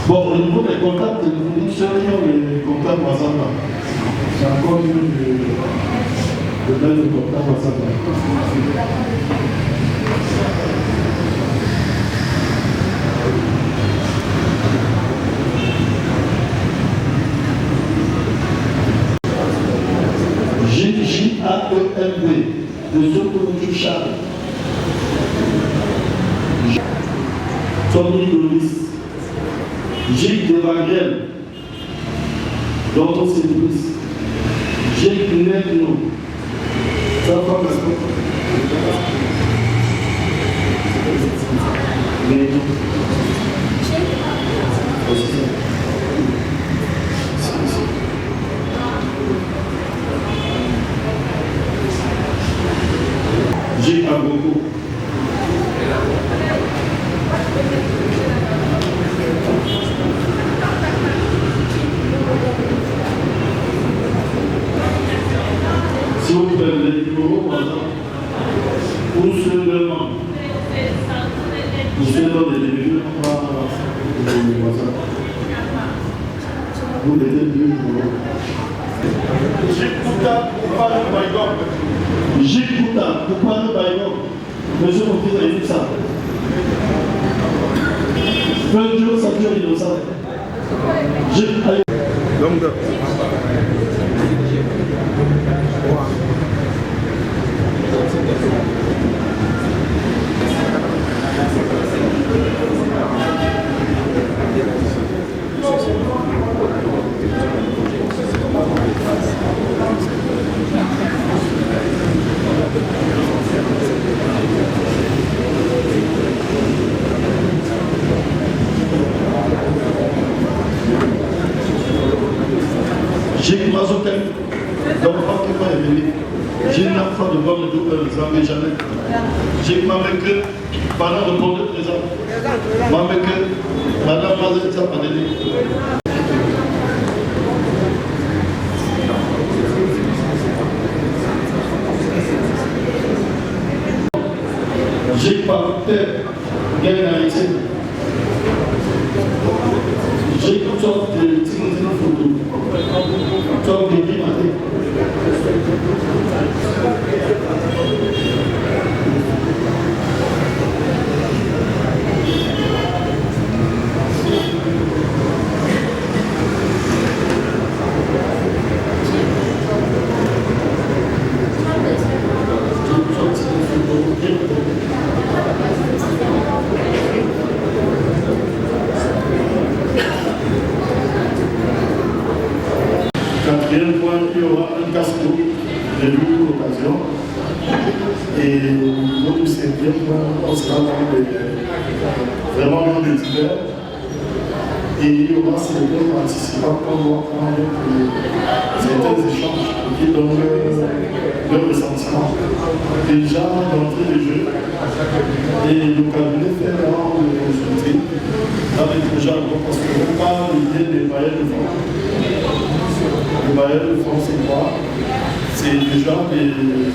Bon, au niveau des contacts téléphoniques, ceux qui ont les contacts WhatsApp, c'est encore mieux de mettre le contact WhatsApp. J-A-E-M-B, de Sokoudou Charles. Tony Louis. Gilles de Vagrel, Dorto Cédric, Gilles Negno, ça va pas Gilles Agoko. Si vous prenez les numéros, voilà, pour ceux vraiment, pour ceux dans les numéros, vous mettez deux numéros. Jikouta Koupane Baïgom. Jikouta Koupane Baïgom. Monsieur mon fils a dit ça. Feu ça dure innocent. Donc, j'ai une mazothèque, donc pas qui va évoluer. J'ai une enfant de voir le double jamais jamais. J'ai ma mec pendant le monde de présent. Ma mec, madame Mazetta Padeli. J'ai pas peur, gagne la réalité. J'ai toutes sortes de photos. Comme des vies matées. Quatrième point, il y aura un casque de double occasion. Et notre cinquième point, on sera vraiment dans les divers. Et il y aura certains participants qu'on doit prendre certains échanges qui donnent leur ressentiment. Déjà d'entrée de jeu, et le cabinet fait vraiment le soutien avec déjà parce qu'on parle l'idée des bailleurs de fonds. Les bailleurs de fonds, c'est quoi? C'est déjà des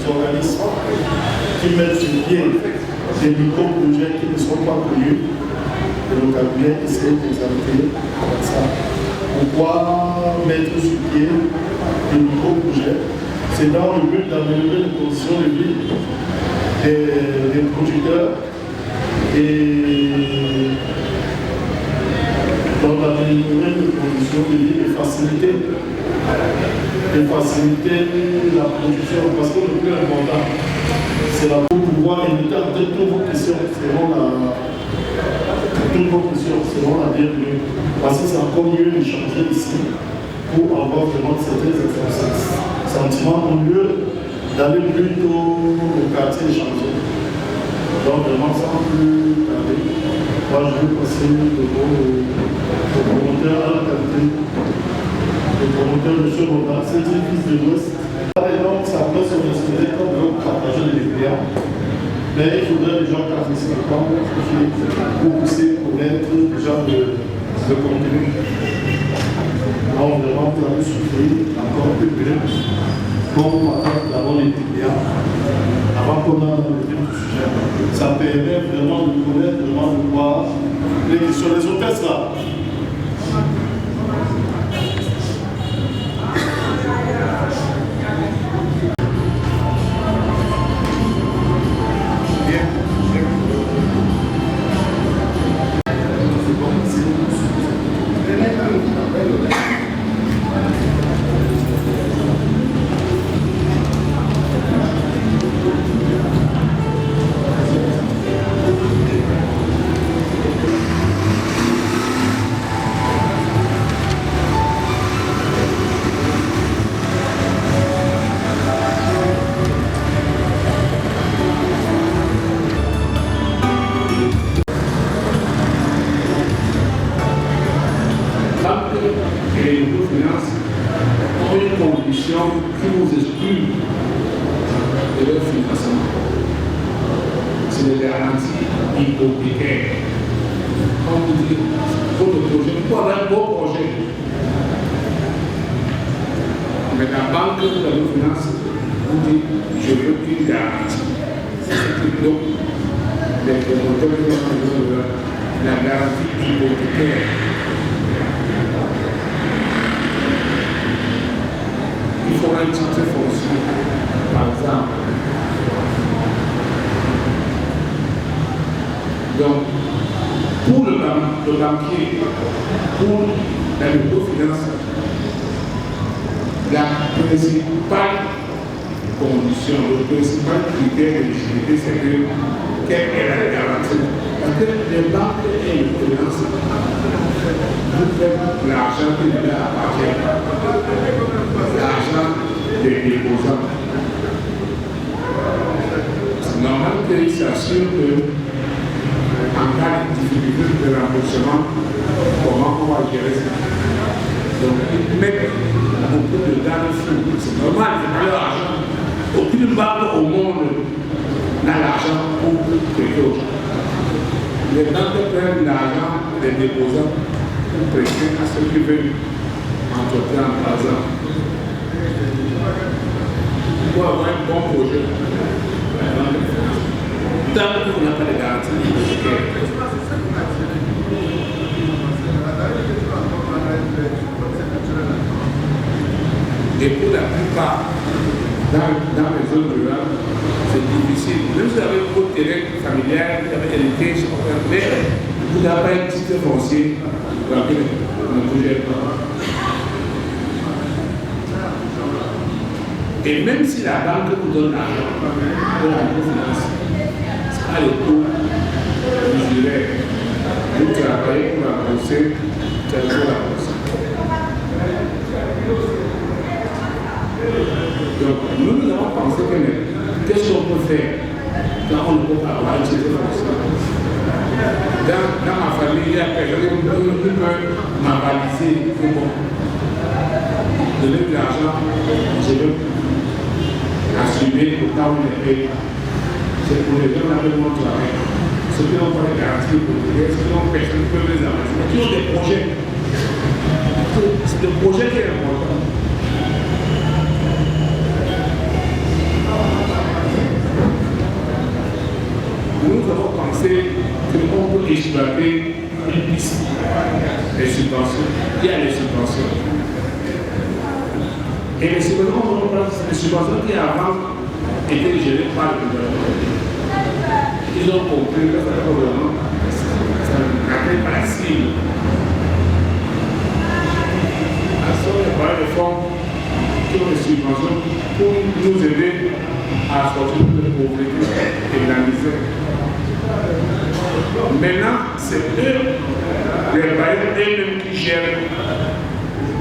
organismes qui mettent sur pied des micro-projets qui ne sont pas connus. Le cabinet essaie d'examiner ça. Pourquoi mettre sur pied des micro-projets? C'est dans le but d'améliorer les conditions de vie des producteurs et donc d'améliorer les conditions de vie et faciliter la production. Parce que le plus important, c'est la pour pouvoir éviter toutes vos questions selon la bienvenue. Parce que c'est encore mieux d'échanger ici pour avoir vraiment certaines informations. sentiment au lieu d'aller plutôt au quartier échanger. Donc vraiment sans plus tarder, moi je vais passer le mot au promoteur à la qualité. Le promoteur de ce Robert, c'est le fils de l'Ouest. Donc ça peut se respecter comme veut partager les clients. Mais il faudrait déjà casser ce temps pour pousser, connaître déjà le contenu. Donc vraiment vous avez souffert encore plus minutes pour attendre d'abord les clients avant qu'on ait le vif du sujet. Ça permet vraiment de connaître, vraiment de voir les questions. Les hôtesses là. Qui nous exclut de leur financement. C'est les garanties hypothécaires. Quand vous dites votre projet, vous pouvez avoir un beau projet. Mais la banque de la finance vous dit je veux une garantie. Donc, les promoteurs la garantie hypothécaire. Il faut un titre foncier, par exemple. Donc, pour le banquier, pour la microfinance, la principale condition, le principal critère d'éligibilité, c'est que quelle est la garantie. Parce que les banques et les finances vous faites l'argent qui leur appartient. L'argent des déposants. C'est normal qu'ils s'assurent que, en cas de difficulté de remboursement, comment on va gérer ça. Donc, ils mettent beaucoup de garde-fous. C'est normal, ils n'ont pas l'argent. Aucune banque au monde n'a l'argent pour prêter aux gens. Les banques prennent l'argent des déposants pour prêter à ceux qui veulent entreprendre en 3 ans. Pour avoir un bon projet, tant qu'on n'a pas de garantie hypothécaire. Et pour la plupart, dans les zones rurales, c'est difficile. Même si vous avez votre terrain familial, vous avez hérité, mais vous n'avez pas un titre foncier, vous avez un projet. Et même si la banque vous donne l'argent pour la microfinance, ce n'est pas le taux usuraire. Vous travaillez pour rembourser, vous allez pour rembourser. Donc, nous avons pensé que qu'est-ce qu'on peut faire quand on ne peut pas avoir une titre foncier. Dans ma famille, il y a quelqu'un qui peut m'avaliser pour donner de l'argent, je veux assumer au cas où on est payé. C'est pour les gens qui ont mon travail. Ceux qui n'ont pas de garantie pour les ceux qui ont personne qui peut les avancer, mais qui ont des projets. C'est le projet qui est important. Nous avons pensé qu'on peut exploiter une piste. Les subventions. Il y a les subventions. Et les subventions qui avant étaient gérées par le gouvernement. Ils ont compris que ça n'atteint pas la cible. À ce moment-là, les fonds qui ont des subventions pour nous aider à sortir de la pauvreté et de la misère. Maintenant, c'est eux, les bailleurs eux-mêmes qui gèrent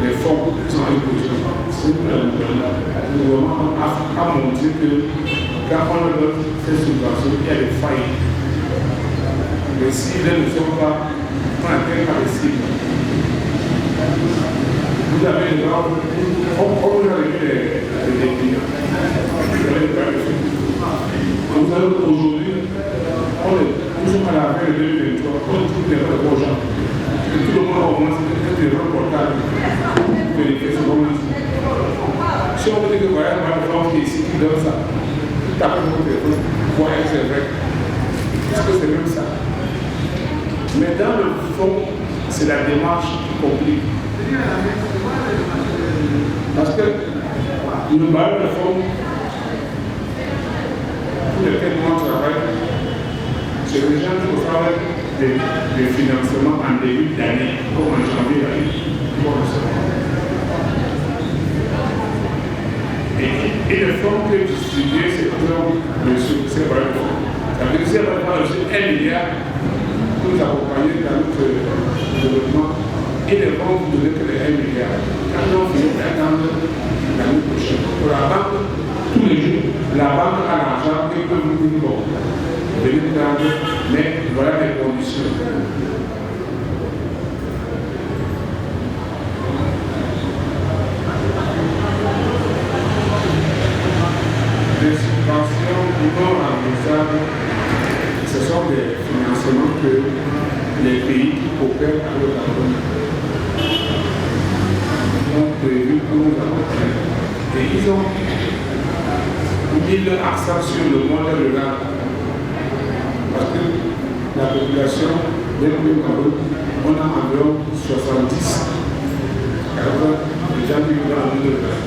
les fonds qui sont imposés. C'est le gouvernement. vraiment à montrer que quand on donne ces subventions, il y a des failles. Les cibles ne sont pas atteintes par les cibles. Vous avez le droit, on a les clients. Vous avez aujourd'hui, nous sommes à la fin de 2023, on trouve des vrais gens. Et tout le monde a commencé à être des vrais portables. Vérifier ce qu'on dit. Si on veut dire que voilà, ma femme qui est ici, qui donne ça, tout à fait mon téléphone, voyez, c'est vrai. Est-ce que c'est même ça? Mais dans le fond, c'est la démarche qui complique. Parce que le bail de fonds, pour lequel moi je travaille, c'est les gens qui travaillent des financements en début d'année, comme en janvier l'année. Et le fonds que distribuer, c'est toujours le succès par le fonds. Ça veut dire que si on va reçu 1 milliard pour nous accompagner dans notre développement, et les banques vous donnent que les 1 milliard. Quand on finit d'attendre l'année prochaine, pour la banque, tous les jours, la banque a l'argent et peut vous dire bon, venez prendre, mais voilà les conditions. Les subventions non remboursables, ce sont des financements que les pays qui coopèrent avec le Cameroun ont prévu pour nous accompagner. Et ils ont mis leur accent sur le monde rural. Parce que la population du Cameroun, on a environ 70 alors les gens qui vivent dans le monde rural.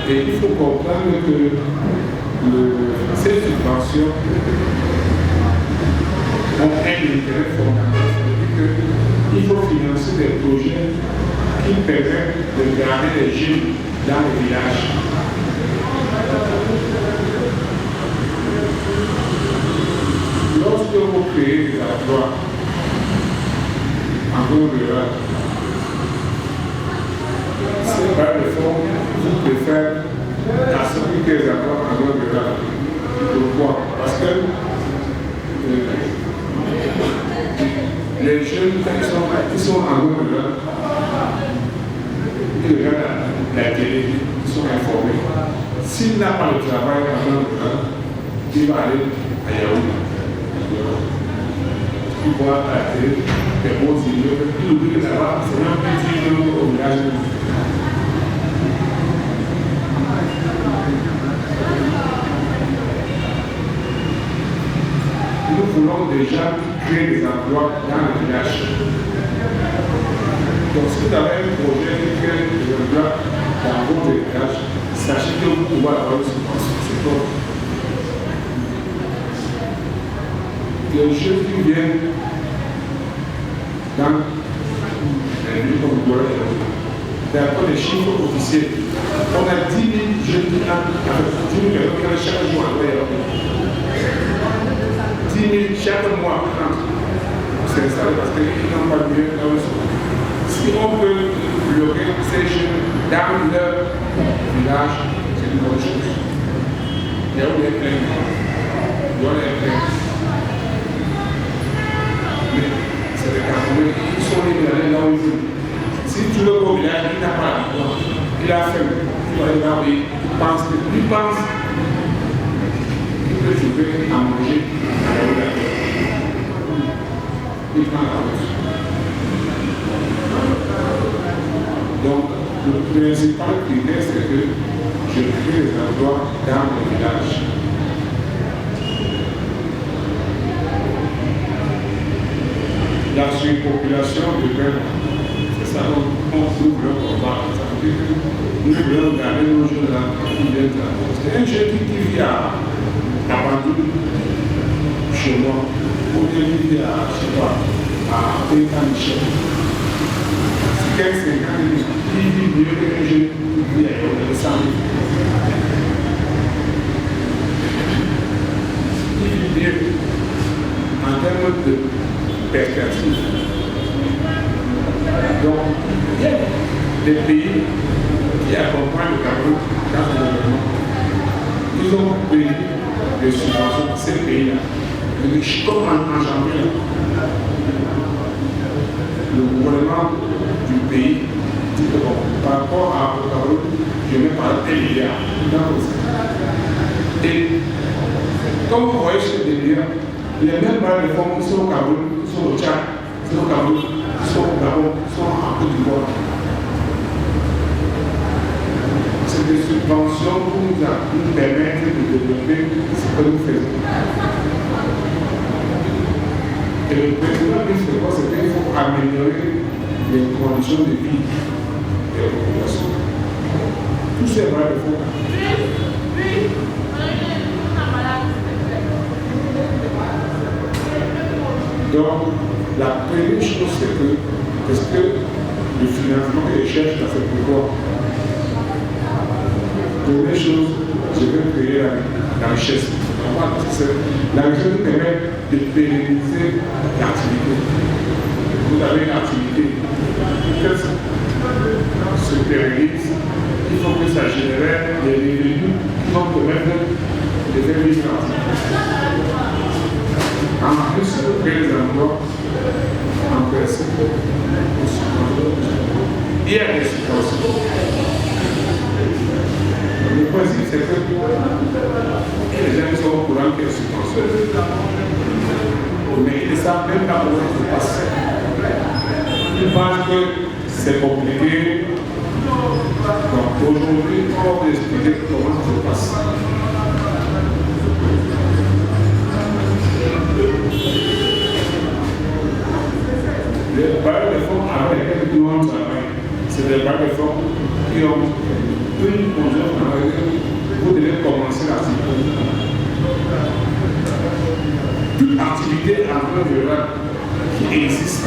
Et il faut comprendre que ces subventions ont un intérêt fondamental. C'est-à-dire qu'il faut financer des projets qui permettent de garder les jeunes dans les villages. Lorsque vous créez des emplois en zone rurale, c'est par le fond qui préfère assurer des emplois en zone rurale. Pourquoi? Parce que les jeunes, quand ils sont en zone rurale, ils regardent la télé, ils sont informés. S'il n'a pas le travail en zone rurale, il va aller à Yaoundé. Il voit à la télé des beaux immeubles, il oublie que là-bas, c'est un petit immeuble au village. Nous voulons déjà créer des emplois dans le village. Donc si vous avez un projet qui crée des emplois dans votre village, sachez que vous pouvez avoir une subvention. Les jeunes qui viennent dans les villes comme Douala, d'après les chiffres officiels, on a 10 000 jeunes qui ont 10 000 personnes qui ont chaque jour à l'heure. 10 000 chaque mois pour s'installer parce qu'ils n'ont pas de mieux dans le sol. Si on peut bloquer ces jeunes dans leur village, c'est une bonne chose. Il y a où les pleins. Il doit les plein. Mais c'est des Camerounais qui sont libres d'aller là où ils veulent. Si tu veux au village, il n'a pas d'emploi. Il a faim. Il va aller là où il pense qu'il peut trouver à manger à la route. Il prend la route. Donc, le principal critère, c'est que je crée des emplois dans le village. La surpopulation de Berne, c'est ça qu'on ouvre le combat. Ça veut dire que nous voulons garder nos jeunes là qui viennent travailler. Parce qu'un jeune qui vit à Bandou, chez moi, ou bien qui vit à, je sais pas, à Pétan-Michel. C'est 15-50 ans, il vit mieux qu'un jeune qui vit à 100 000. Il vit mieux en termes de perspective. des pays qui accompagnent le Cameroun dans le développement. Ils ont payé des subventions pour ces pays-là. Comme en janvier, le gouvernement du pays dit que bon, par rapport au Cameroun, je mets par 1 milliard. Et comme vous voyez ce milliards, les mêmes barres de fonds qui sont au Cameroun, qui sont au Tchad, qui sont au Cameroun, qui sont au Gabon, qui sont en Côte d'Ivoire. C'est des subventions pour nous permettre de développer ce que nous faisons. Et le président dit que c'est qu'il faut améliorer les conditions de vie des populations. Tous ces barres de fonds. Donc, la première chose, c'est que, parce que le financement qu'ils cherchent dans ce pouvoir, première chose, je vais créer la richesse. La richesse nous permet de pérenniser l'activité. Vous avez une activité qui se pérennise, il faut que ça génère des revenus qui vont permettre de faire vivre l'activité. En plus, vous créez des emplois en principe. Il y a des subventions. Le principe, c'est que les gens sont au courant qu'il y a des subventions. Mais ils ne savent même pas comment ça se passe. Ils pensent que c'est compliqué. Donc aujourd'hui, on va vous expliquer comment ça se passe. Les barres de fonds avec lesquels nous on travaille, c'est des barres de fonds qui ont une conjointe dans laquelle vous devez commencer l'activité. Toute activité en plan rural qui existe,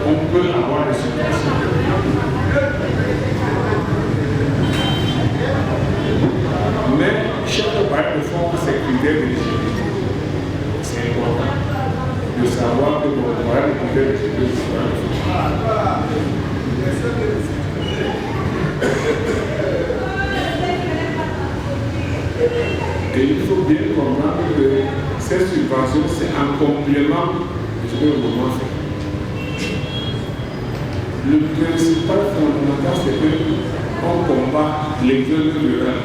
on peut avoir des subventions. Mais chaque barre de fonds a ses critères d'éligibilité. C'est important de savoir que vous aurez les critères d'éligibilité. Et il faut bien comprendre que ces subventions, c'est un complément de ce que le gouvernement fait. Le principal fondamental, c'est qu'on combat l'exode rural.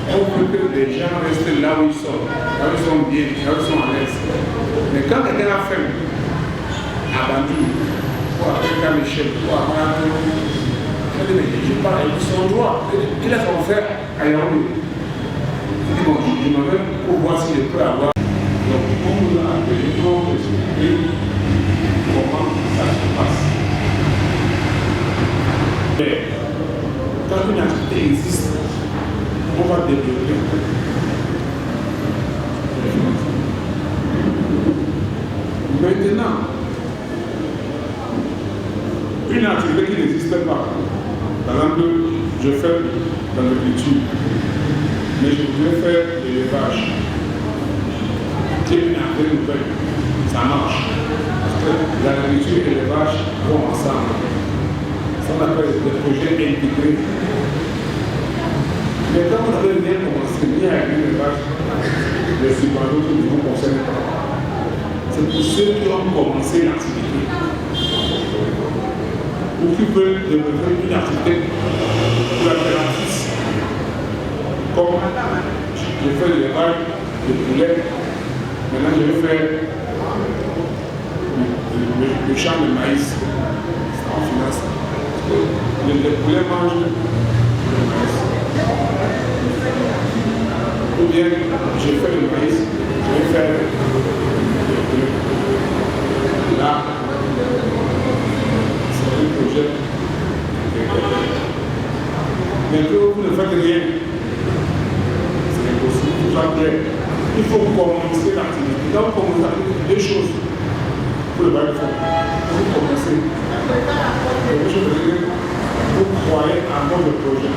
On veut que les gens restent là où ils sont bien, là où ils sont à l'aise. Mais quand quelqu'un a faim, à Bandung, ou à Michel, ou à Marathon, je parle de son droit. Il a son frère à Yaoundé. Il dit bon, je m'appelle pour voir si je peux avoir. Donc, on nous a appelé pour expliquer comment ça se passe. Mais, quand une activité existe, on va développer. Maintenant, une activité qui n'existe pas. Par exemple, je fais dans l'agriculture, mais je voudrais faire de l'élevage. C'est une activité nouvelle. Ça marche. Parce que l'agriculture et l'élevage vont ensemble. Ça on appelle des projets intégrés. Mais quand on avait bien commencé, bien avec l'élevage, les subventions ne nous concernent pas. C'est pour ceux qui ont commencé l'activité. Ou qui veulent développer une activité pour la faire. Comme je fais de l'élevage de poulet, maintenant je vais faire le champ de maïs. Ça en finance. Les poulets mangent le maïs. Ou bien je fais le maïs, je vais faire là. C'est un projet. Mais que vous ne faites rien, c'est impossible. Il faut commencer l'activité. Donc, vous avez deux choses pour le bail de fonds. Vous commencez. Vous croyez à votre projet.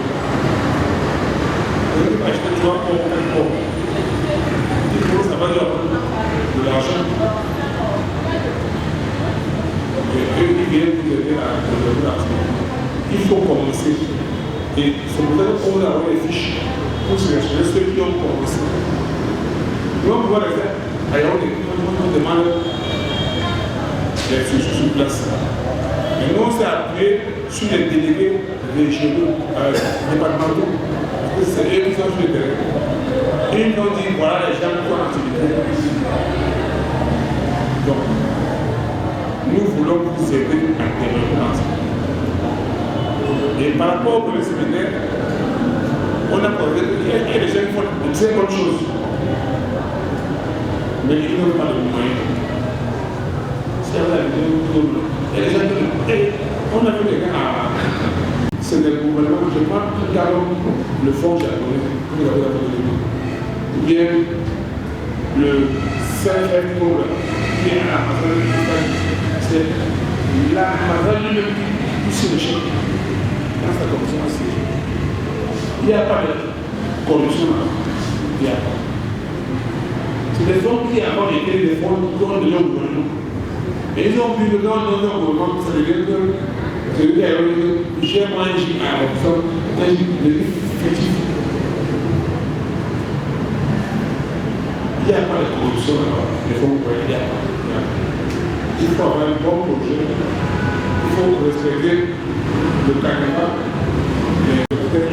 Vous devez acheter 3 pommes, 1 pomme. Ça va de l'argent. Et eux, ils viennent vous aider à développer l'activité. il faut commencer. Et c'est pour ça qu'on va avoir les fiches pour sélectionner ceux qui ont commencé. Nous, on peut le faire. Ailleurs, on demande les fiches sur place. Et nous, on s'est appuyé sur les délégués régionaux, départementaux. Parce que c'est eux qui sont sur le terrain. Et ils nous ont dit voilà les gens qui sont en activité. Donc, nous voulons vous aider à développer ensemble. Et par rapport au premier séminaire, on a posé qu'il y a des gens qui font de très bonnes choses. Mais ils n'ont pas de moyens. C'est la vidéo. Il y a des gens qui disent, on a vu les gars à... C'est le gouvernement, je crois, que le fonds japonais, vous avez la photo, ou bien le CFO, qui est à la c'est la Amazon lui-même qui se le chèque. Dans sa commission aussi. Il n'y a pas de corruption là. Il n'y a pas. C'est des fonds qui avant étaient des fonds qui ont donné au gouvernement. Et ils ont vu que quand on donne au gouvernement, ça devient que celui qui a eu j'ai moins un gym à l'option, un gym de effectif. Il n'y a pas de corruption là. Les fonds, il n'y a pas. Il faut avoir un bon projet. Il faut respecter le canevas.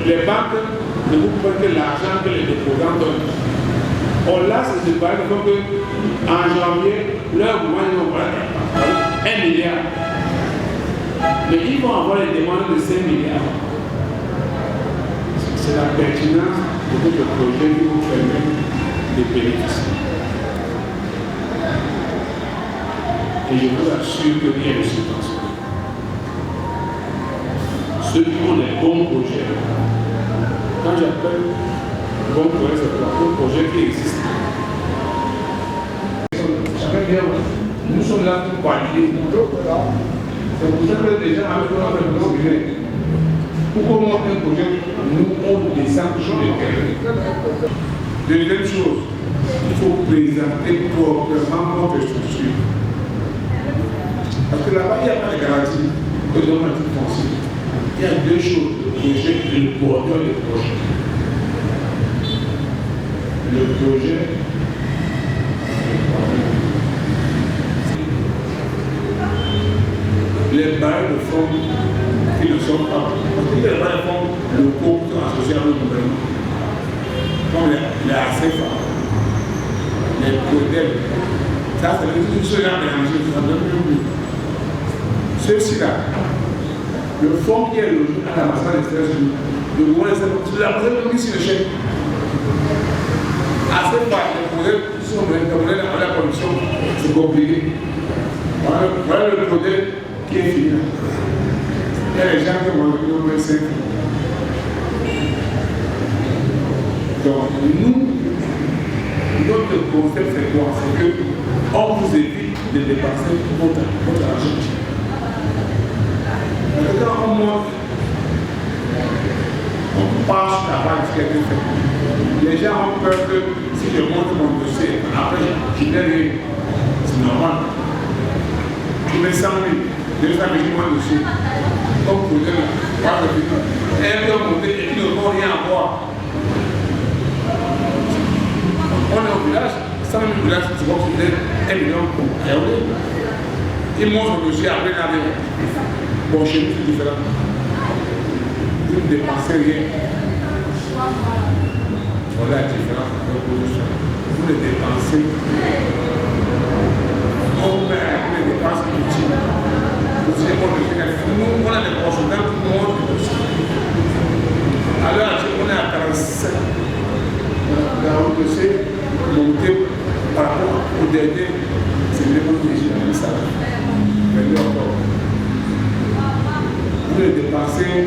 Les banques ne vous prennent que l'argent que les déposants donnent. On laisse ces banques donc en janvier, leur moyen va 1 milliard. Mais ils vont avoir les demandes de 5 milliards. C'est la pertinence de votre projet qui vous permet de bénéficier. Et je vous assure qu'il y a des subventions. Ceux qui ont des bons projets, quand j'appelle bon projet, c'est un projet qui existe. Nous sommes là pour valider. C'est pour ça que les gens avec notre projet, pour commencer un projet, nous on descend sur le terrain. Deuxième chose, il faut présenter proprement notre structure. Parce que là-bas, il n'y a pas de garantie que nous avons un titre foncier. Il y a deux choses, le projet et le porteur du projet. Le projet, les bails de fonds qui ne sont pas, parce que les bails de fonds locaux sont associés à notre gouvernement, comme les ACFA, les PODEL, ça c'est tout ce genre mélangé, ça ne donne plus. Ceux-ci-là, le fonds qui est logé à l'ambassade des États-Unis, le gouvernement, c'est l'ambassade qui sur le chèque. À cette part, les projets qui sont menés dans la production, c'est compliqué. Voilà le projet qui est fini. Il y a les gens qui vont venir au médecin. Donc, nous, notre concept, c'est quoi? C'est qu'on vous évite de dépenser votre argent. Quand on monte, on passe la base qui a été faite. Les gens ont peur que si je monte mon dossier, après je n'ai rien. C'est normal. Je mets 100 000, je vais faire mon dossier. Comme pour dire, elles doivent monter et ils ne vont rien avoir. On est au village, 100 000 villages, c'est bon, c'est 1 million pour ils montent le dossier après la vie. Bon, chez nous, c'est différent. Vous ne dépensez rien. Voilà la différence de l'opposition. Vous ne dépensez rien. On met les dépenses inutiles. Nous, on a des consultants qui montent le dossier. Alors, on est à 45. Dans le dossier, monté par rapport au dernier, c'est le monde qui est ça. Mais encore. Vous ne dépensez rien.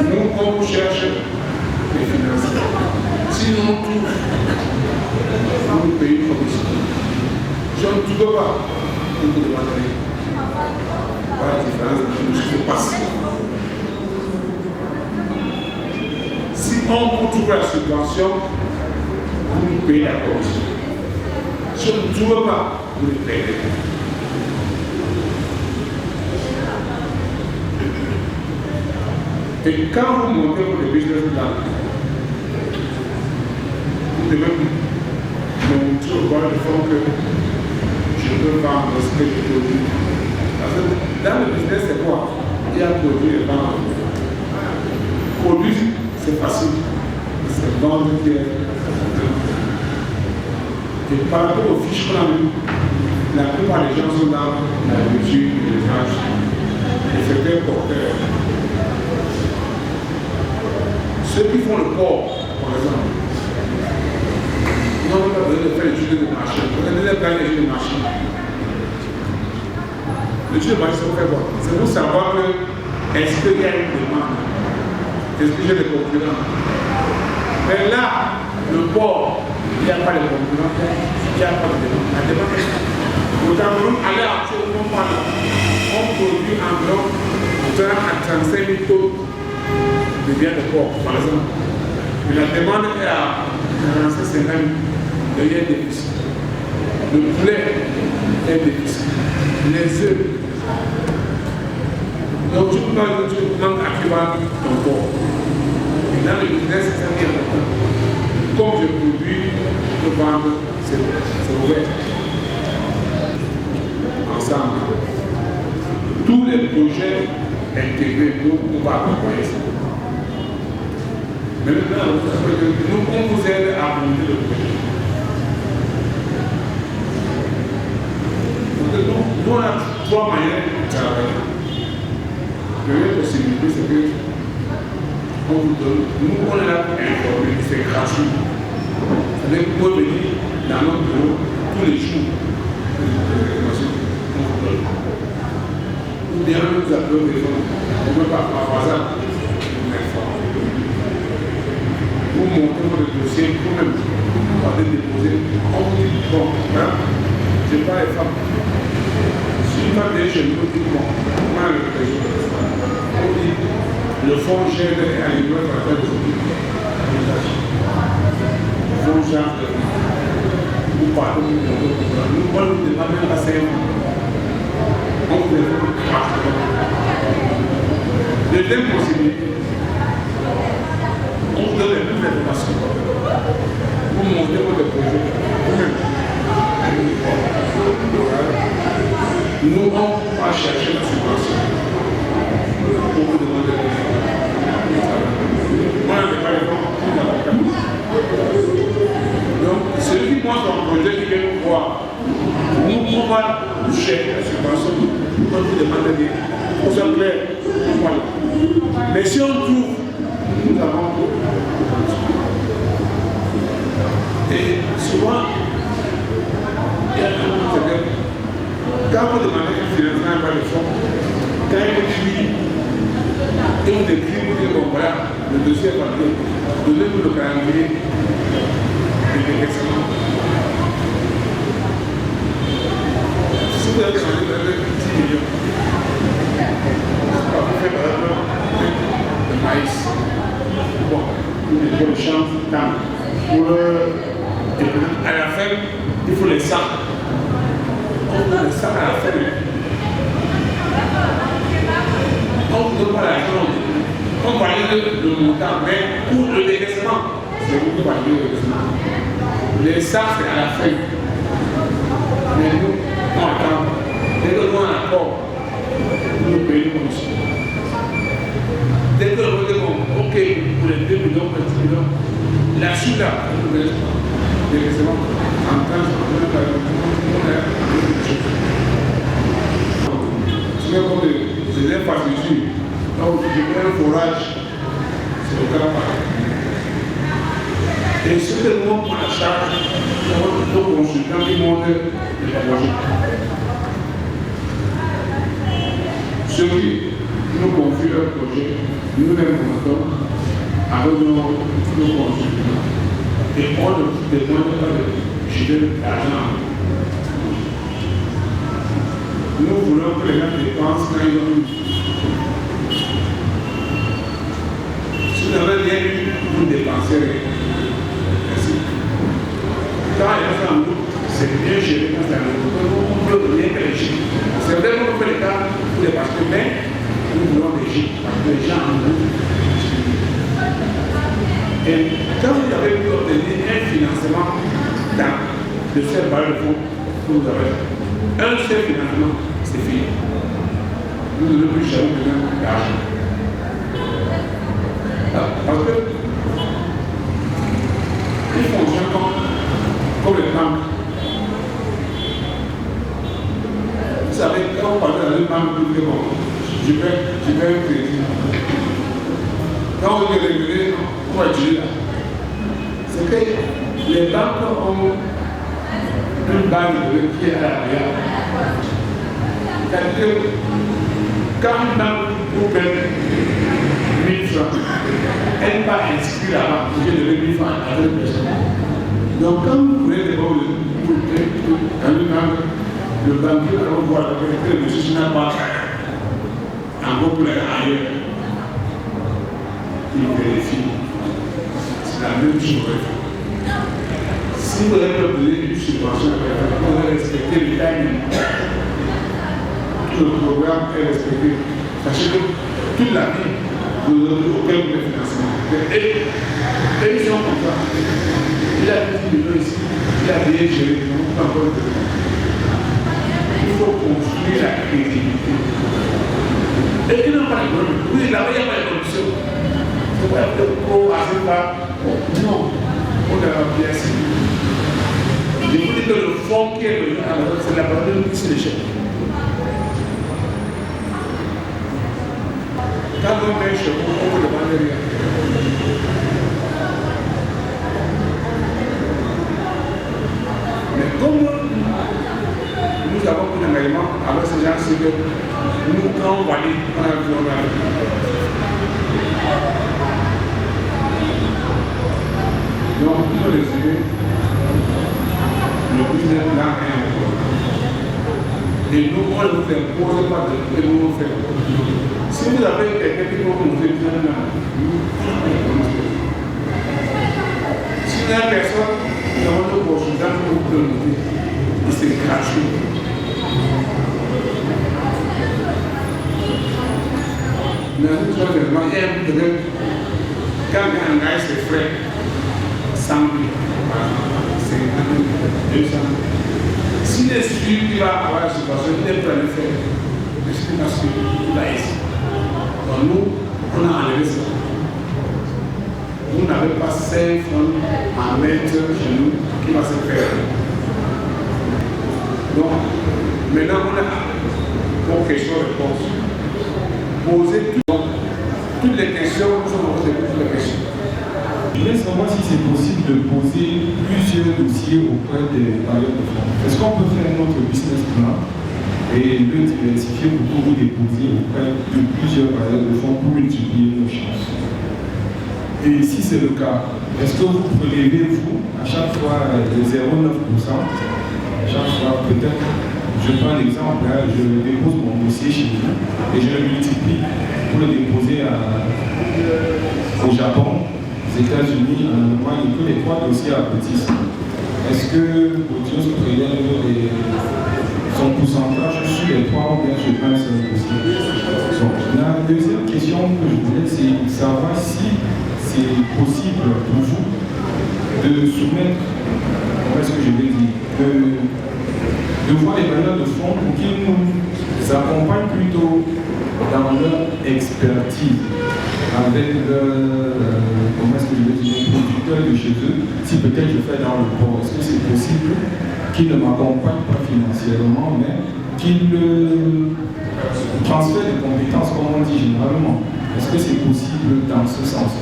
Nous, on cherche les financements. Sinon, tout, nous payons comme ici. Je ne tout pas, vous ne demandez rien. Voilà la différence entre ce qui se passe. Si on vous trouve la subvention, vous nous payez la commission. Si on ne trouve pas, vous ne payez pas. Et quand vous montez pour le business plan, vous devez montrer au bord de fond que je peux vendre ce que je produis. Parce que dans le business, c'est quoi? Il y a produit et vendre. Produire, c'est facile. C'est vendre qui est. Et par rapport aux fiches qu'on a vues, la plupart des gens sont dans la culture, l'élevage, les secteurs porteurs. Ceux qui font le port, par exemple, n'ont pas besoin de faire l'étude de marché. Vous avez déjà fait l'étude de marché. L'étude de marché, c'est pour faire quoi? C'est pour savoir que est-ce qu'il y a une demande? Est-ce que j'ai des concurrents? Mais là, le port, il n'y a pas de concurrents, il n'y a pas de demande. La demande est là. Au Cameroun, allez actuellement par là. On produit environ 30 à 35 000 tonnes de biens de port, par exemple. Mais la demande est à 45 000. Il y a un déficit. Le poulet est déficit. Les œufs. Donc tu peux pas dire que tu manques à qui va ton port. Et dans le business, c'est ça qui est important. Comme je produis, je peux vendre, c'est ouvert. Ensemble. Tous les projets intégrés, nous, on va accompagner ça. Mais maintenant, nous, on vous aide à monter le projet. Nous, on a 3 manières de travailler. La première possibilité, c'est que on vous donne, nous, on est là pour informer, c'est gratuit. C'est-à-dire que vous pouvez venir dans notre bureau tous les jours. Ou bien nous appelons des gens, on ne peut pas par hasard vous informer. Vous montez votre dossier, vous-même, vous allez déposer, on vous dit, bon, là, je n'ai pas les femmes. Si une femme vient chez nous, dit, bon, moi, le président, on dit, le fonds gère à l'école par la tête de le fonds gère de vous parlez, nous, on ne nous demande même pas 5 ans. Deuxième possibilité, on vous donne les mêmes informations. Vous montez votre projet. Nous, on va chercher la subvention pour vous demander des moi, je n'ai pas les fonds. Donc, celui qui montre un projet qui vient nous voir, nous, on va chercher la subvention. On vous demande de dire, on soit clair, voilà. Mais si on trouve, nous avons tout. Et souvent, il y a un problème. Quand vous demandez un financement par le fonds, quand il écrit, et vous décrit, vous dites, bon voilà, le dossier est parti, donnez-nous le calendrier de déversement. Si vous avez demandé 10 millions, vous faites par exemple le maïs, bon, pour le champ, pour à la fin, il faut les sacs. On a les sacs à la fin. On ne donne pas l'argent. On valide le montant, mais pour le décaissement, c'est vous qui validez le décaissement. Les sacs, c'est à la fin. Mais nous, on attend. Dès que nous avons un accord, nous payons comme ça. Dès que nous disons, OK, pour les 2 millions, 10 millions, la suite là, nous ne laissons pas. Décaissement, en temps, c'est comme des infrastructures. Donc, je mets un forage, c'est le cas pareil. Et ce que nous avons à charge, nos consultants qui montent les projets. Ceux qui nous confient leur projet, nous les montons avec nos consultants. Et on ne demande pas de jeter l'argent. Nous voulons que les gens dépensent quand ils ont eu. Si vous n'avez rien eu, vous ne dépensez rien. Merci. Quand il y a ça en nous, c'est bien géré quand c'est en nous. On peut rien que les chiffres. C'est vrai qu'on fait les cas pour les parce que mais nous voulons les gens en nous. Et quand vous avez pu obtenir un financement dans le seul bail de fonds que vous avez, un seul financement, c'est fini. Vous ne devez plus jamais besoin d'argent. Parce que ils fonctionnent comme les banques. Vous savez, quand vous parlez dans une banque, vous dites bon, je vais un crédit. Quand vous êtes rémunéré, on va utiliser là. C'est que les banques ont une banque qui est à l'arrière. C'est-à-dire que quand une banque vous paie 1000 francs, elle va inscrire là-bas pour que de 1000 francs à d'autres personnes. Donc quand vous prenez des banques dans une banque, le banquier va voir que le monsieur n'a pas encore pour aller ailleurs. Il vérifie. C'est la même chose. Si vous avez donné une subvention, vous allez respecter le timing. Tout le programme est respecté. Sachez que toute la vie, vous n'aurez aucun financement. Et ils sont comme ça. Il a 10 millions ici, il a bien géré, il n'a pas encore de temps. Il faut construire la crédibilité. Et ils n'ont pas de problème. Oui, là-bas, il n'y a pas de condition. Il faut être pro, assez pas. Non, on a la pièce. Je vous dis que le fonds qui est venu à la c'est la parole de c'est l'échec. Quand on met chez vous, on ne demande rien. Mais comme nous avons pris un engagement avec ces gens, c'est que nous, quand on valide, on a vu, on a vu. Donc, pour résumer, le business plan est important. Et nous, on ne vous impose pas de nous faire. Si vous avez quelqu'un qui peut vous faire un plan, si vous avez personne, nous avons l'opportunité de vous donner. Et c'est gratuit. Mais nous sommes vraiment, il y a un problème. Quand on engage ses frais, 100 000, 50 000, 200 000. Si les suivis qui va avoir la situation, il est prêt à le faire. Mais c'est parce qu'il va ici. Donc nous, on a enlevé ça. Vous n'avez pas 5 francs à mettre chez nous qui va se faire. Donc, maintenant, on a pour questions-réponses. Posez toutes les questions, nous sommes posés toutes les questions. Je voudrais savoir si c'est possible de poser plusieurs dossiers auprès des bailleurs de fonds. Est-ce qu'on peut faire notre business plan et le diversifier pour vous déposer auprès de plusieurs bailleurs de fonds pour multiplier nos chances? Et si c'est le cas, est-ce que vous prélevez, vous, à chaque fois de 0,9%, à chaque fois peut-être, je prends l'exemple, je dépose mon dossier chez vous et je le multiplie pour le déposer au Japon, aux États-Unis, en Allemagne, que les 3 dossiers aboutissent. Est-ce que Odios prélève son pourcentage sur les 3 ou bien sur un seul dossier? Donc, la deuxième question que je voulais, c'est savoir si c'est possible pour vous de soumettre, comment est-ce que je vais dire, de voir les bailleurs de fonds pour qu'ils nous accompagnent plutôt dans leur expertise avec comment est-ce que je vais dire, les producteurs de chez eux, si peut-être je fais dans le port, est-ce que c'est possible qu'ils ne m'accompagnent pas financièrement, mais qu'ils transfèrent des compétences, comme on dit généralement? Est-ce que c'est possible dans ce sens?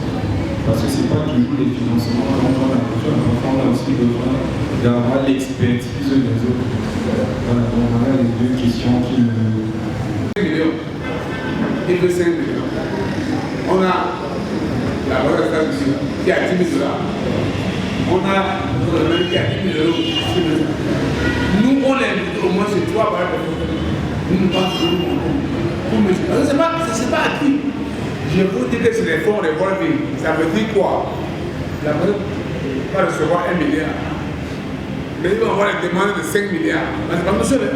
Parce que ce n'est pas toujours les financements, donc on a aussi besoin d'avoir l'expertise des autres. Voilà, donc voilà les 2 questions qui me... 5 millions. Il veut 5 millions. On a la banque de États-Unis qui a 10 000 $. On a le gouvernement qui a 10 000 €. Nous, on l'invite au moins sur 3 barres de fonds. Nous nous pensons pour me dire. Ce n'est pas acquis. Je vous dis que c'est les fonds revolving. Ça veut dire quoi? La banque va recevoir 1 milliard. Mais ils vont avoir les demandes de 5 milliards. Mais c'est pas tout seul.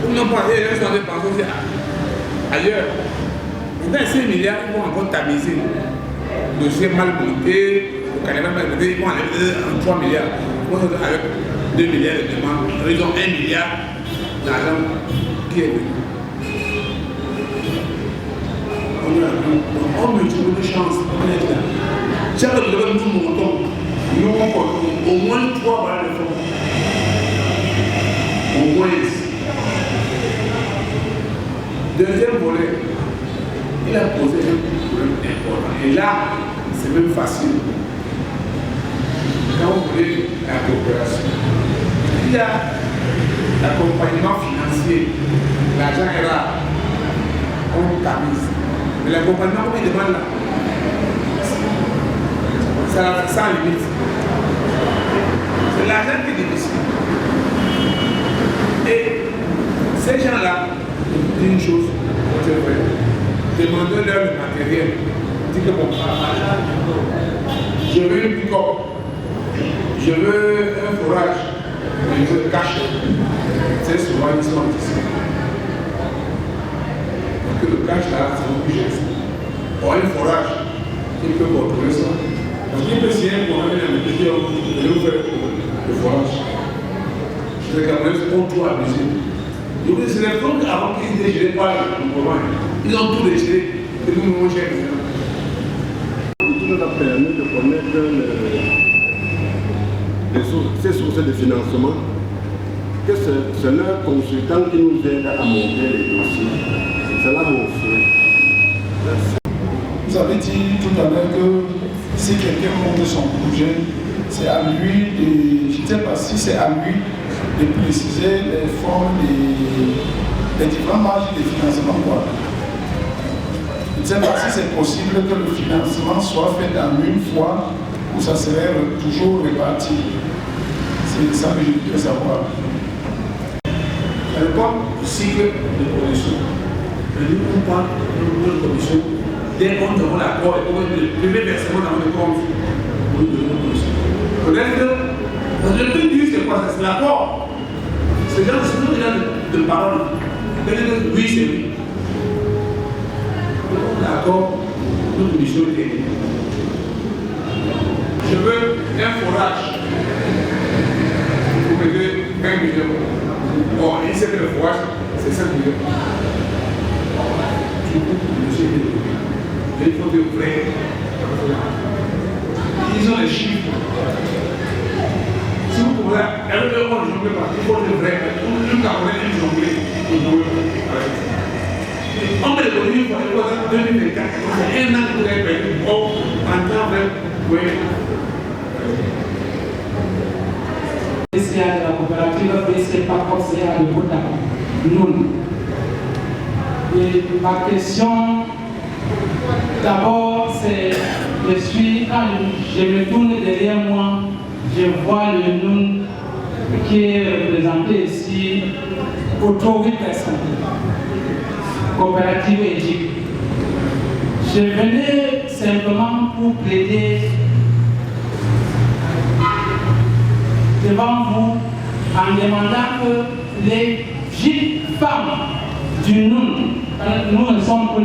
Ils n'ont pas dit, ils sont dépensés ailleurs. Dans 5 milliards, ils vont encore tamiser. Le dossier mal monté, le carnaval mal monté, ils vont enlever 3 milliards. Ils vont avec 2 milliards de demandes. Ils ont 1 milliard d'argent qui est venu. On multiplie de chance. Chaque fois que nous montons, nous avons au moins 3 balles de fonds. Au moins. Deuxième volet, il a posé un problème important. Et là, c'est même facile. Quand vous voulez la coopération, il y a l'accompagnement financier. L'argent est là. On tamise. Mais l'accompagnement, comment il demande là? Ça sans limite. C'est l'argent qui est difficile. Et ces gens-là, une chose, c'est vrai. Demandez-leur le matériel. Dites que bon, je veux une pick-up, je veux un forage, je veux cash. C'est souvent ils sont ici. Donc le cash là, c'est un budget. Or un forage, il peut contrôler ça. Parce qu'il peut signer pour amener un petit homme de nous faire le forage. C'est quand même on doit abuser. Donc c'est les fonds avant qu'ils aient géré par le gouvernement. Ils ont tout déchiré et nous nous cher. Tout nous a permis de connaître ces sources de financement, que c'est leur consultant qui nous aide à monter les dossiers. C'est là mon souhait. Merci. Vous avez dit tout à l'heure que si quelqu'un monte son projet, c'est à lui de, je ne sais pas si c'est à lui de préciser les formes des différentes marges de financement. Quoi. Je ne sais pas si c'est possible que le financement soit fait en une fois ou ça serait toujours réparti. C'est ça que je voudrais savoir. À l'époque du cycle de production, nous on parle de notre production dès qu'on demande l'accord et qu'on met le premier versement dans le compte pour nous donner notre production. Peut-être que le plus dur c'est quoi? C'est l'accord. C'est genre de parole. Peut-être que oui c'est oui. L'accord, notre production est gagnée. Je veux un forage. Vous mettez 1 million. Bon, il sait que le forage, c'est 5 millions. Du coup, le monsieur est développé. Il faut que vous prêtez. Ils ont les chiffres. Si vous pouvez, elle veut qu'on ne jongle pas. Il faut le vrai. Nous, Camerounais, nous jongler. On met le produit pour aller en 2024. C'est un an que vous avez perdu. En temps même, oui. BCA de la coopérative BC CA de Bota, nous. Et ma question, d'abord, c'est, quand je me tourne derrière moi, je vois le nom qui est représenté ici, autour de personnes, coopérative Égypte. Je venais simplement pour plaider devant vous en demandant que les jeunes femmes du nous ne sommes que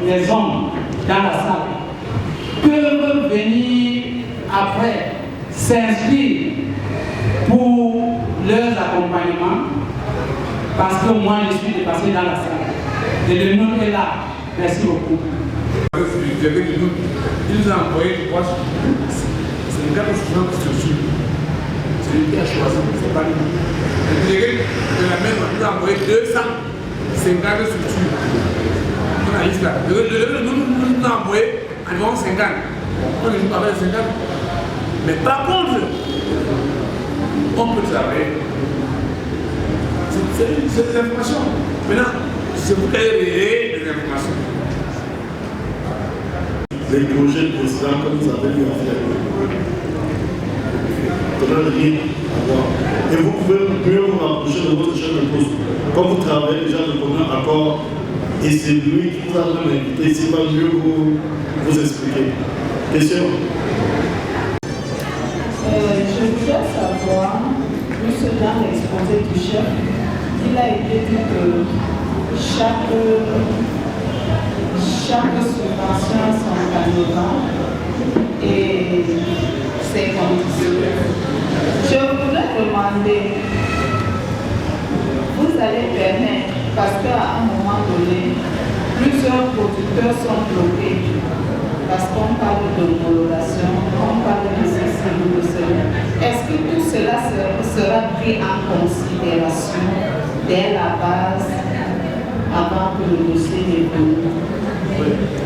les hommes dans la salle, peuvent venir après s'inscrire pour leurs accompagnements parce que moi je suis dépassé dans la salle. Et le nom est là. Merci beaucoup. Il nous a envoyé, je crois, c'est une carte de structure. C'est lui qui a choisi, c'est pas lui. Le délégué de la maison nous a envoyé 250 structures. On a dit là. Le délégué nous a envoyé environ 50. On est juste avec 50. Mais par contre, on peut travailler. C'est des informations. Maintenant, c'est vous qui avez les informations. Les projets de président que vous avez eu à faire. Rien à voir. Et vous pouvez mieux vous rapprocher de votre chef de poste. Comme vous travaillez déjà de commun accord, et c'est lui qui vous a même invité, s'il va mieux vous expliquer. Question? Je voudrais savoir, plus dans l'exposé du chef, il a été dit que chaque chaque subvention a son canevas et ses conditions. Je voudrais demander, vous allez permettre, parce qu'à un moment donné, plusieurs producteurs sont bloqués, parce qu'on parle d'homologation, on parle de ceci ou de cela. Est-ce que tout cela sera pris en considération dès la base avant que le dossier n'évolue?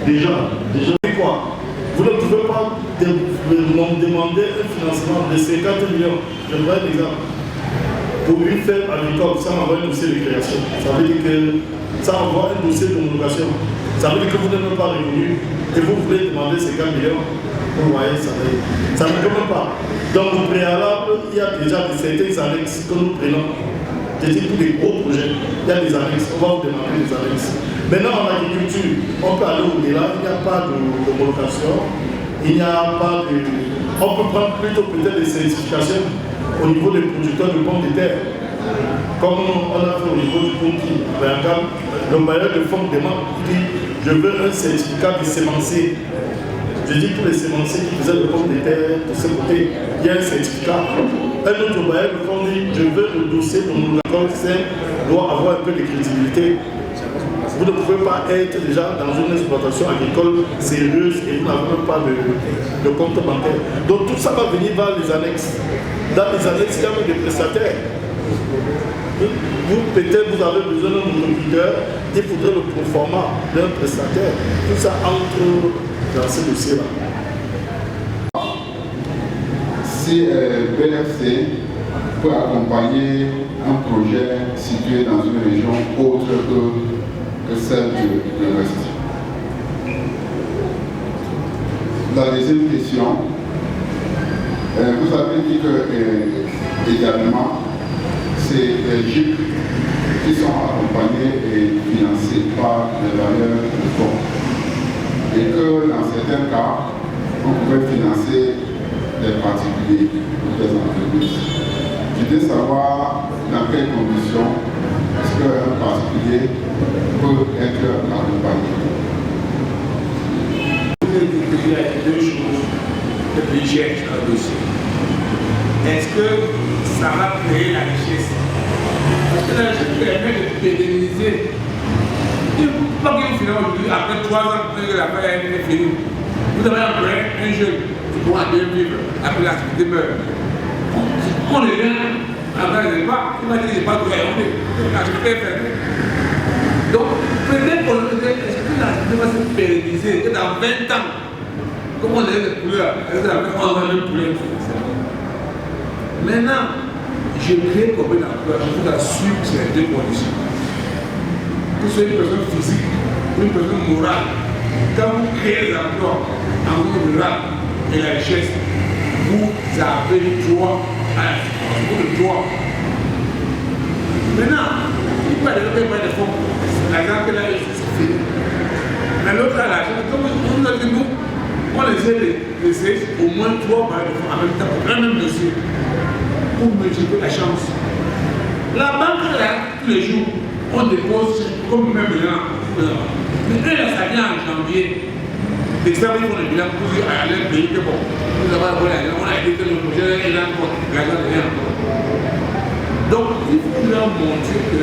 Déjà, quoi? Vous ne pouvez pas demander un financement de 50 millions. Je donne un exemple. Pour une ferme agricole, sans avoir un dossier de création. Ça veut dire que sans avoir un dossier d'homologation. Ça veut dire que vous n'êtes même pas revenu et vous voulez demander 50 millions. Vous voyez, ça ne peut même pas. Donc au préalable, il y a déjà certains annexes que nous prenons. Je dis pour les gros projets, il y a des annexes, on va vous demander des annexes. Maintenant en agriculture, on peut aller au-delà, il n'y a pas d'homologation, il n'y a pas de... On peut prendre plutôt peut-être des certifications au niveau des producteurs de pommes de terre. Comme on a fait au niveau du pompier. Le bailleur de fonds demande, il dit, je veux un certificat de sémencier. Je dis pour les sémenciers qui faisaient le pommes de terre de ce côté, il y a un certificat. Un autre bailleur de fonds dit, je veux le dossier de mon accord, doit avoir un peu de crédibilité. Vous ne pouvez pas être déjà dans une exploitation agricole sérieuse et vous n'avez même pas de compte bancaire. Donc tout ça va venir dans les annexes. Dans les annexes, il y a même des prestataires. Vous, peut-être, vous avez besoin d'un motoculteur, il faudrait le proforma d'un prestataire. Tout ça entre dans ce dossier-là. Si BFC peut accompagner un projet situé dans une région autre que celle de l'Ouest. La deuxième question, vous avez dit que également c'est les GIC qui sont accompagnés et financés par les bailleurs de fonds. Et que dans certains cas, on pouvait financer des particuliers ou des entreprises. Je voudrais savoir dans quelles conditions est-ce qu'un particulier peut être accompagné. Il y a deux choses que je cherche dans le dossier. Est-ce que ça va créer la richesse? Parce que là, je permets de pérenniser. Il ne faut pas que vous finissez aujourd'hui, après 3 ans, que la paix est finie. Vous avez un jeune qui pourra bien vivre après l'activité meurt. On est bien, après les pas, il m'a dit que je n'ai pas de réalité. L'activité est fermée. Donc, peut-être qu'on est-ce que l'activité va se pérenniser, que dans 20 ans, comme on est des couleurs, on va même poulet. Maintenant, je crée combien d'emplois? Je vous assure que c'est les deux conditions. Que ce soit une personne physique ou une personne morale, quand vous créez les emplois en monde rural et la richesse, vous avez le droit à la finance, vous le droit. Maintenant, il peut aller dans les fonds. L'exemple là, c'est fini. Mais l'autre là, comme on a dit, nous, on essaie de laisser au moins 3 barres de fonds en même temps pour un même dossier. Pour multiplier la chance. La banque, là, tous les jours, on dépose comme même bilan. Mais eux, là, ça vient en janvier. Décembre, ils font le bilan pour dire à leur pays que bon, nous avons on a été le projet et là, l'argent n'est encore. Donc, il faut leur montrer que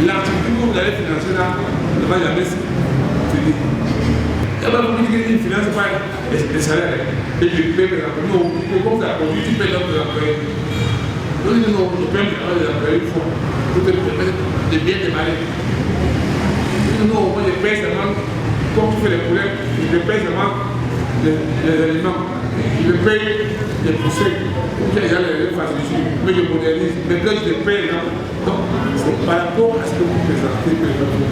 l'activité que vous allez financer là ne va jamais se finir. Et bien, vous dites qu'ils ne financent pas les salaires. Et je paie, par exemple, nous, comme ça, tu payes notre employé. Nous, nous payons les employés une fois pour te permettre de bien démarrer. Nous, on les paye seulement, comme tu fais les poulets, je paye seulement les aliments. Je paye les poussées. Pour que les gens les fassent dessus. Mais je modernise. Mais quand je les paye, donc, c'est par rapport à ce que vous présentez que je vous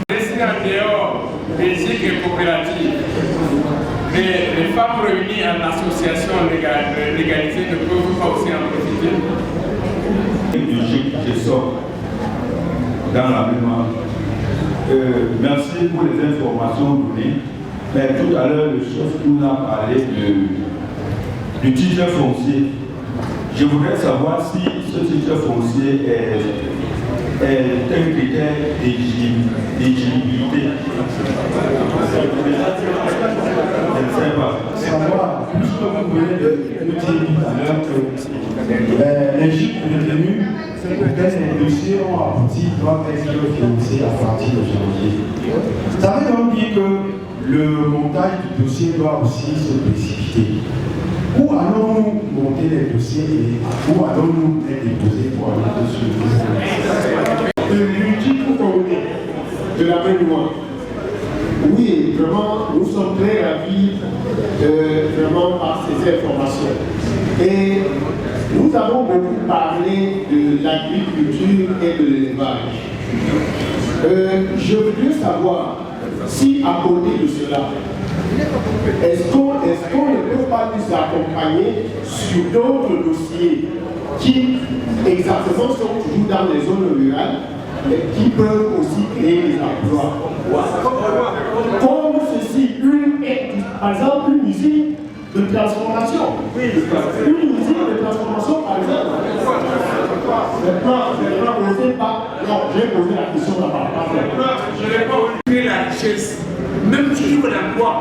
laissez en dehors des GIC et coopératives. Les femmes réunies en association légalisée ne peuvent pas aussi en profiter. Du GIC, je sors dans la mémoire. Merci pour les informations données. Mais tout à l'heure, le chef nous a parlé du titre foncier. Je voudrais savoir si ce titre foncier est un critère d'éligibilité. Je ne sais pas. Savoir, puisque vous venez de dire tout à l'heure que les chiffres retenus, les dossiers ont abouti, doivent être financés à partir de janvier. Ça veut donc dire que le montage du dossier doit aussi se précipiter. Où allons-nous monter les dossiers et où allons-nous les déposer pour aller dessus? De la main noire. Oui, vraiment, nous sommes très ravis vraiment par ces informations. Et nous avons beaucoup parlé de l'agriculture et de l'élevage. Je voudrais savoir si à côté de cela, est-ce qu'on ne peut pas nous accompagner sur d'autres dossiers qui exactement sont toujours dans les zones rurales et qui peuvent aussi créer des emplois. Comme ceci, par exemple, une usine de transformation. Une usine de transformation, par exemple. Je n'ai posé pas. Non, j'ai posé la question là-bas. Je n'ai pas créé la richesse. Même si je veux l'emploi,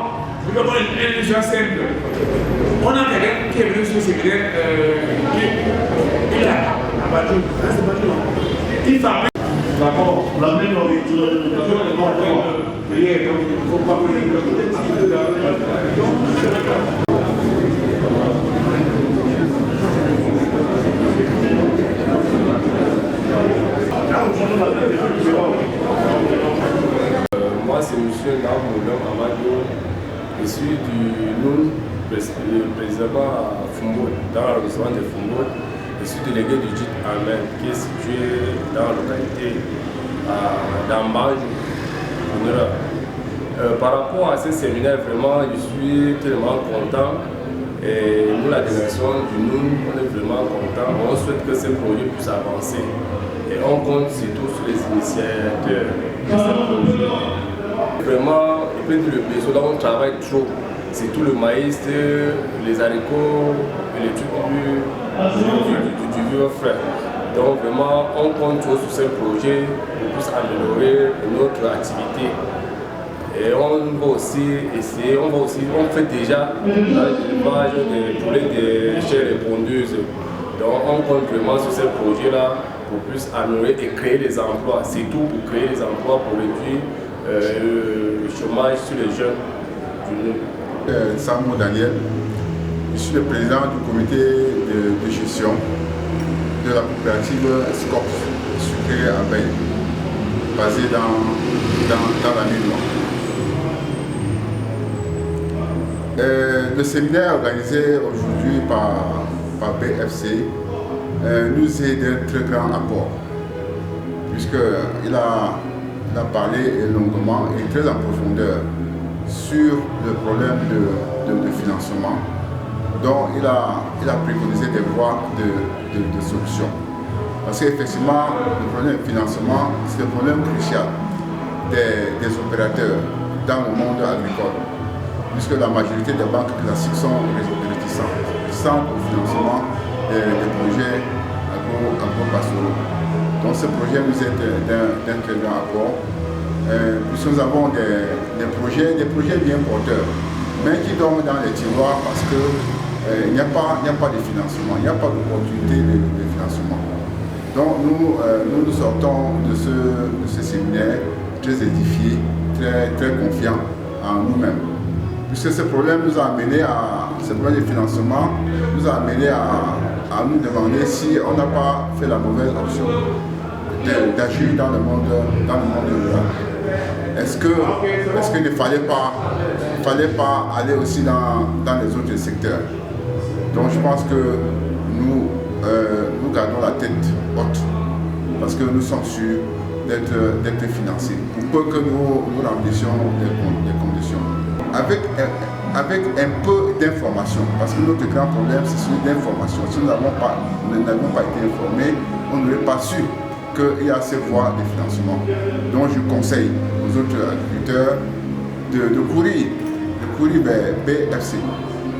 je vais avoir une chose simple. On a quelqu'un qui est venu sur ce séminaire, il a abattu. Il fabrique. D'accord, la même nourriture, moi, c'est M. Namoulom Amadou. Je suis du NUN, précisément à Fumbo, dans l'arrondissement de Fumbo. Je suis délégué du JIT Amen, qui est situé dans la localité d'Ambage. Par rapport à ce séminaire, vraiment, je suis tellement content. Et nous, la direction du NUN, on est vraiment content. On souhaite que ce projet puisse avancer. Et on compte surtout sur les initiateurs de ce projet. Vraiment, je peux dire le besoin, là on travaille trop. C'est tout le maïs, les haricots et les trucs du vieux frère. Donc vraiment, on compte sur ce projet pour plus améliorer notre activité. Et on va aussi essayer, on fait déjà l'élevage des poulets des chairs répondeuses. Donc on compte vraiment sur ce projet-là pour plus améliorer et créer des emplois. C'est tout pour créer des emplois, pour réduire le chômage sur les jeunes du Nord. Samo Daniel, je suis le président du comité de gestion de la coopérative SCOPS, sucré à Veille, basée dans la ville Noire. Le séminaire organisé aujourd'hui par BFC nous est d'un très grand apport, puisqu'il a parlé longuement et très en profondeur sur le problème de financement, dont il a préconisé des voies de solution. Parce qu'effectivement, le problème de financement, c'est le problème crucial des opérateurs dans le monde agricole, puisque la majorité des banques classiques sont réticentes au financement des projets agro-pastoraux. Donc ce projet nous est d'un très grand apport, puisque nous avons des projets bien porteurs, mais qui dorment dans les tiroirs parce qu'il n'y a pas de financement, il n'y a pas d'opportunité de financement. Donc nous sortons de ce séminaire très édifiés, très confiants en nous-mêmes. Puisque ce problème nous a amené ce problème de financement nous a amené à nous demander si on n'a pas fait la mauvaise option d'agir dans le monde rural. Est-ce qu'il ne fallait pas aller aussi dans les autres secteurs? Donc je pense que nous gardons la tête haute parce que nous sommes sûrs d'être financés pour peu que nous remplissions les conditions. Avec un peu d'information, parce que notre grand problème c'est celui d'information. Si nous n'avions pas été informés, on n'aurait pas su qu'il y a ces voies de financement. Donc je conseille aux autres agriculteurs de courir vers BFC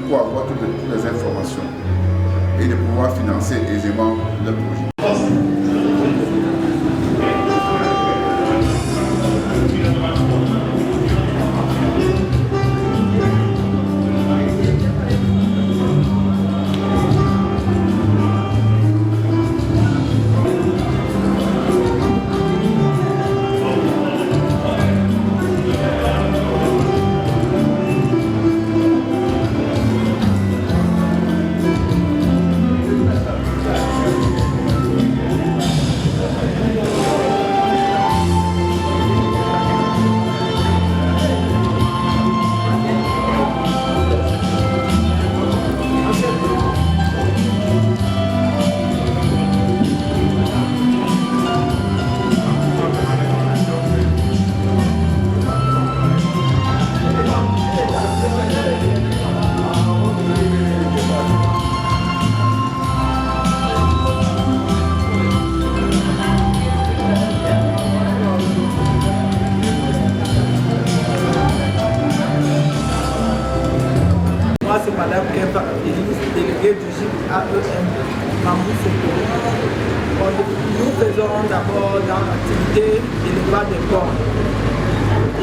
pour avoir toutes les informations et de pouvoir financer aisément le projet.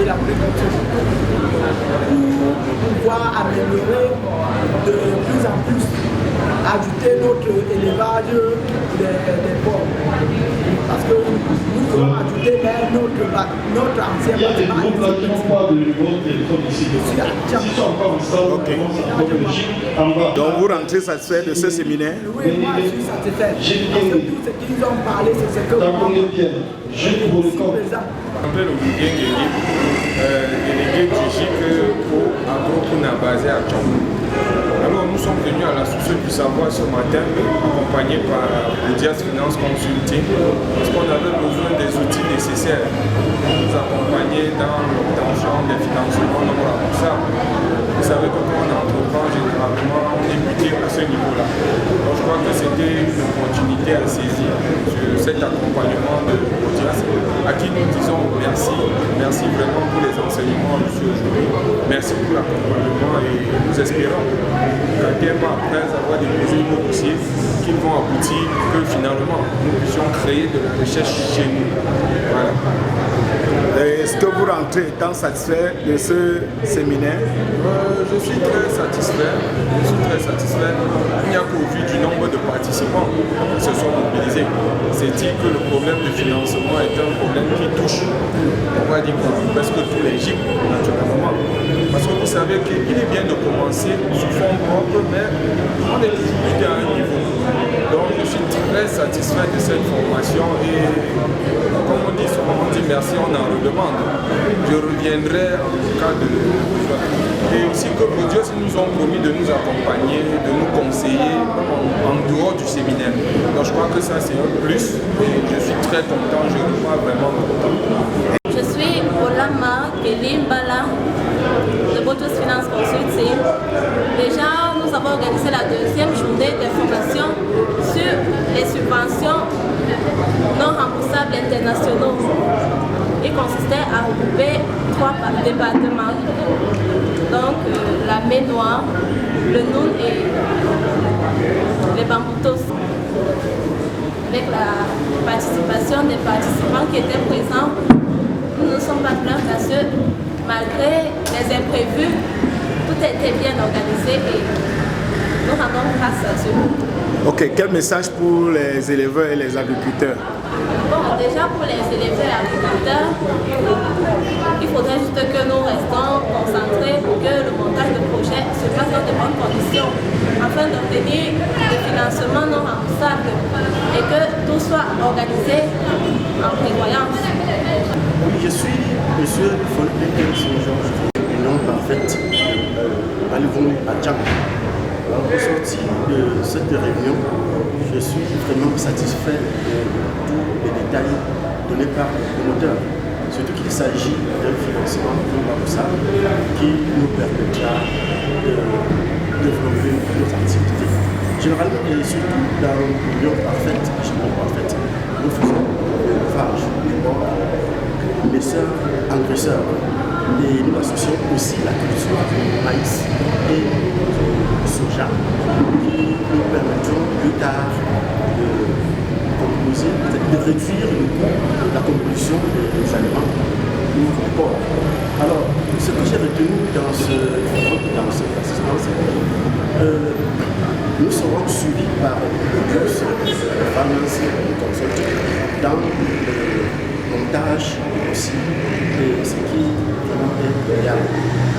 et l'agriculture pour pouvoir améliorer de plus en plus, ajouter notre élevage des porcs. Parce que nous pouvons ajouter même notre ancien Il y a des groupes là qui n'ont pas de numéro de téléphone ici. S'ils sont encore ensemble, en bas. Donc vous rentrez satisfait de ce séminaire? Oui, moi je suis satisfait. Parce que tout ce qu'ils nous ont parlé, c'est ce que moi, je suis présent. Je m'appelle Olivier Nguyengi, délégué du GIC pour Agropuna basé à Tchambou. Alors nous sommes venus à la source du savoir ce matin, accompagnés par Audias Finance Consulting, parce qu'on avait besoin des outils nécessaires pour nous accompagner dans l'obtention des financements non remboursables. Vous savez que quand on entreprend, généralement, on est buté à ce niveau-là. Donc je crois que c'était une opportunité à saisir sur cet accompagnement de Audias, à qui nous disons merci. Merci vraiment pour les enseignements reçus aujourd'hui. Merci pour l'accompagnement et nous espérons qu'à après avoir déposé nos dossiers, qu'ils vont aboutir, que finalement nous puissions créer de la recherche chez nous. Voilà. Est-ce que vous rentrez étant satisfait de ce séminaire? Je suis très satisfait. Il n'y a qu'au vu du nombre de participants qui se sont mobilisés. C'est dit que le problème de financement est un problème qui touche, on va dire, presque tous les GIC, naturellement. Parce que vous savez qu'il est bien de commencer sous fonds propres, mais on est toujours plus à un niveau. Donc je suis très satisfait de cette formation et comme on dit souvent, on dit merci, on en redemande. Je reviendrai en cas de besoin. Et aussi que Audias nous ont promis de nous accompagner, de nous conseiller en dehors du séminaire. Donc je crois que ça c'est un plus et je suis très content, je repars vraiment content. Je suis Olama Kelimbala de Audias Finance Consulting. Déjà, nous avons organisé la deuxième journée de formation sur les subventions non remboursables internationaux. Il consistait à regrouper 3 départements, donc la Ménoire, le Noun et les Bamboutos. Avec la participation des participants qui étaient présents, nous ne sommes pas plaints parce que malgré les imprévus, tout était bien organisé et nous rendons grâce à Dieu. Ok, quel message pour les éleveurs et les agriculteurs? Bon, déjà pour les éleveurs et agriculteurs, il faudrait juste que nous restons concentrés pour que le montage de projet se fasse dans de bonnes conditions afin d'obtenir des financements non remboursables et que tout soit organisé en prévoyance. Oui, je suis M. Philippe Saint-Georges, Union Parfaite, à Livoni, à Tchambou. Au sorti de cette réunion, je suis vraiment satisfait de tous les détails donnés par le promoteur. Surtout qu'il s'agit d'un financement non remboursable qui nous permettra de développer nos activités. Généralement, et surtout dans l'Union Parfaite, nous faisons l'élevage, les sœurs engraisseurs. Et nous associons aussi la culture du maïs et du soja qui nous permettront plus tard de réduire le coût de la composition des aliments nouveaux porcs. Alors, ce que j'ai retenu dans ce assistant, c'est que nous serons suivis par Audias Finance Consulting dans le montage aussi de ce qui vraiment est réel.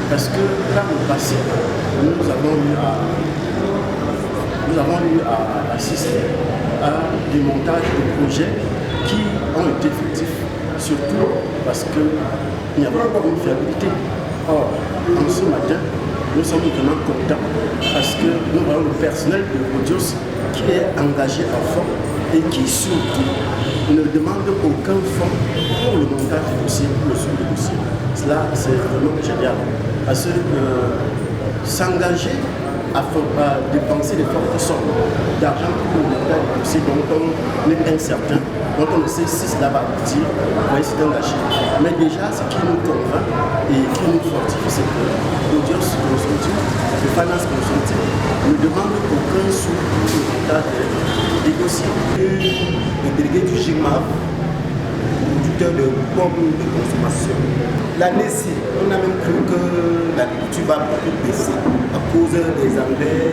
Parce que par le passé, nous avons eu à assister à des montages de projets qui ont été fictifs, surtout parce qu'il n'y avait pas une fiabilité. Or, en ce matin, nous sommes vraiment contents parce que nous avons le personnel de Audias qui est engagé à fond et qui surtout ne demande aucun fonds pour le montage du dossier, pour le suivi du dossier. Cela, c'est vraiment génial. Parce que s'engager à dépenser des fortes sommes d'argent pour le montage du dossier dont on est incertain, dont on ne sait si cela va aboutir, c'est engagé. Mais déjà, ce qui nous convainc et qui nous fortifie, c'est que Audias Consulting, le Finance Consulting, ne demande aucun sou pour le montage des dossiers. Le délégué du GIGMA, producteur de pommes de consommation. l'année-ci, on a même cru que l'agriculture va beaucoup baisser à cause des engrais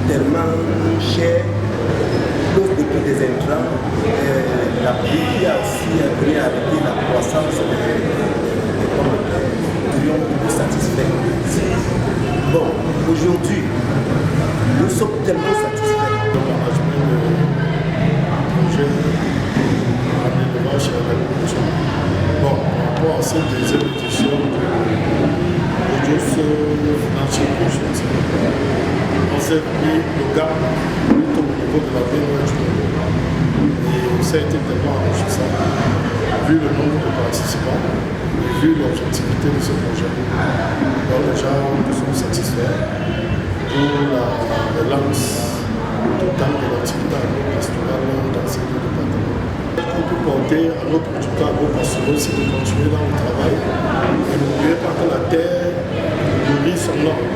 tellement chers, l'offre de prix des intrants, la pluie qui a aussi venu arrêter la croissance des pommes de terre. Nous serions beaucoup satisfaits. Bon, aujourd'hui, nous sommes tellement satisfaits. Le management du projet en élevage et en agriculture. Bon, par rapport à cette deuxième édition de Financial Project, on s'est mis le gap plutôt au niveau de la BNH. Et ça a été tellement enrichissant, vu le nombre de participants et vu l'objectivité de ce projet. Donc déjà, nous sommes satisfaits pour la relance totale de l'activité agro-pastorale dans ces deux départements. On peut porter à nos producteurs agro-pastoraux, c'est de continuer dans le travail. Et n'oubliez pas que la terre nourrit son homme.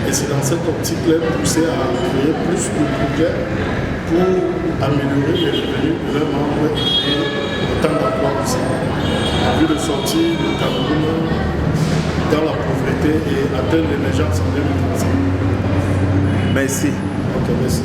Et c'est dans cette optique-là pousser à créer plus de projets pour améliorer les revenus de leurs membres et autant d'emplois aussi. En vue de sortir le Cameroun dans la pauvreté et atteindre l'émergence en 2035. Merci. Ok, merci.